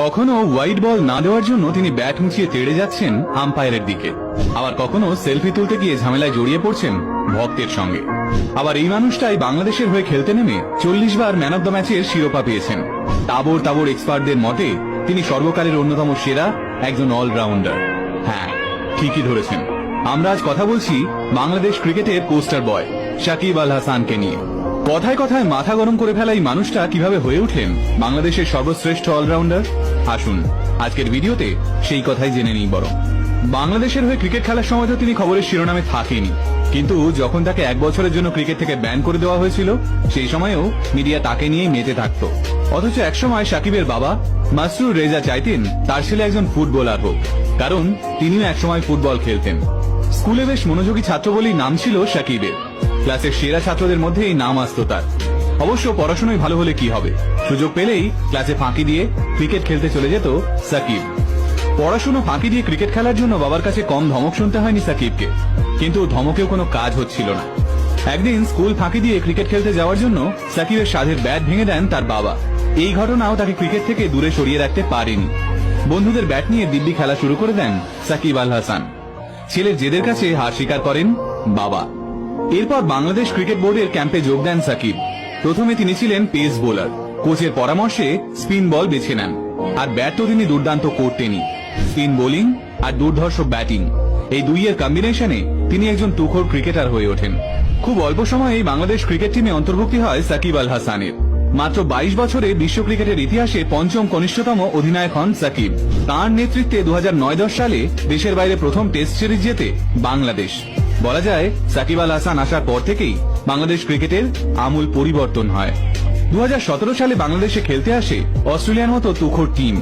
কখনো white ball না দেওয়ার জন্য তিনি ব্যাট মুছিয়ে তেড়ে যাচ্ছেন আম্পায়ারের দিকে, আবার কখনো সেলফি তুলতে গিয়ে ঝামেলায় জড়িয়ে পড়ছেন ভক্তের সঙ্গে। আবার এই মানুষটাই বাংলাদেশের হয়ে খেলতে নেমে 40 বার ম্যান অব দ্য ম্যাচের শিরোপা পেয়েছেন। তাবড় তাবড় এক্সপার্টদের মতে তিনি সর্বকালের অন্যতম সেরা একজন অলরাউন্ডার। হ্যাঁ, ঠিকই ধরেছেন, আমরা আজ কথা বলছি বাংলাদেশ ক্রিকেটের পোস্টার বয় সাকিব আল হাসানকে নিয়ে। কথায় কথায় মাথা গরম করে ফেলা এই মানুষটা কিভাবে হয়ে উঠলেন বাংলাদেশের সর্বশ্রেষ্ঠ অলরাউন্ডার, আসুন আজকের ভিডিওতে সেই কথাই জেনে নিই। বরং বাংলাদেশের হয়ে ক্রিকেট খেলার সময় তো তিনি খবরের শিরোনামে থাকেনি, কিন্তু যখন তাকে 1 বছরের জন্য ক্রিকেট থেকে ব্যান করে দেওয়া হয়েছিল সেই সময়েও মিডিয়া তাকে নিয়েই মেতে থাকত। অথচ একসময় সাকিবের বাবা মাসরুর রেজা চাইতেন তার ছেলে একজন ফুটবলার হোক, কারণ তিনিও একসময় ফুটবল খেলতেন। স্কুলে বেশ মনোযোগী ছাত্র বলেই নাম ছিল সাকিবের। ক্লাসের সেরা ছাত্রদের মধ্যে এই নাম আসতো তার। অবশ্য পড়াশোনায় ভালো হলে কি হবে, সুযোগ পেলেই ক্লাসে ফাঁকি দিয়ে ক্রিকেট খেলতে চলে যেত সাকিব। পড়াশোনা ফাঁকি দিয়ে ক্রিকেট খেলার জন্য বাবার কাছে কম ধমক শুনতে হয়নি সাকিবকে, কিন্তু ধমকেও কোনো কাজ হচ্ছিল না। একদিন স্কুল ফাঁকি দিয়ে ক্রিকেট খেলতে যাওয়ার জন্য সাকিবের সাধের ব্যাট ভেঙে দেন তার বাবা। এই ঘটনাও তাকে ক্রিকেট থেকে দূরে সরিয়ে রাখতে পারেনি। বন্ধুদের ব্যাট নিয়ে দিব্যি খেলা শুরু করে দেন সাকিব আল হাসান। ছেলের জেদের কাছে হার স্বীকার করেন বাবা। এরপর বাংলাদেশ ক্রিকেট বোর্ডের ক্যাম্পে যোগ দেন সাকিব। প্রথমে তিনি ছিলেন পেস বোলার, কোচের পরামর্শে স্পিন বল বেছে নেন। আর ব্যাট তো তিনি দুর্দান্ত করতেনই। স্পিন বোলিং আর দুর্ধর্ষ ব্যাটিং, এই দুইয়ের কম্বিনেশনে তিনি একজন তুখোড় ক্রিকেটার হয়ে ওঠেন। খুব অল্প সময়েই বাংলাদেশ ক্রিকেট টিমে অন্তর্ভুক্তি হয় সাকিব আল হাসানের। মাত্র 22 বছরে বিশ্ব ক্রিকেটের ইতিহাসে পঞ্চম কনিষ্ঠতম অধিনায়ক হন সাকিব। তাঁর নেতৃত্বে 2009-10 সালে দেশের বাইরে প্রথম টেস্ট সিরিজ জেতে বাংলাদেশ। বলা যায় সাকিব আল হাসান আসার পর থেকেই বাংলাদেশ ক্রিকেটের আমূল পরিবর্তন হয়। 2017 সালে বাংলাদেশে খেলতে আসে অস্ট্রেলিয়ার মতো তুখোড় টিম।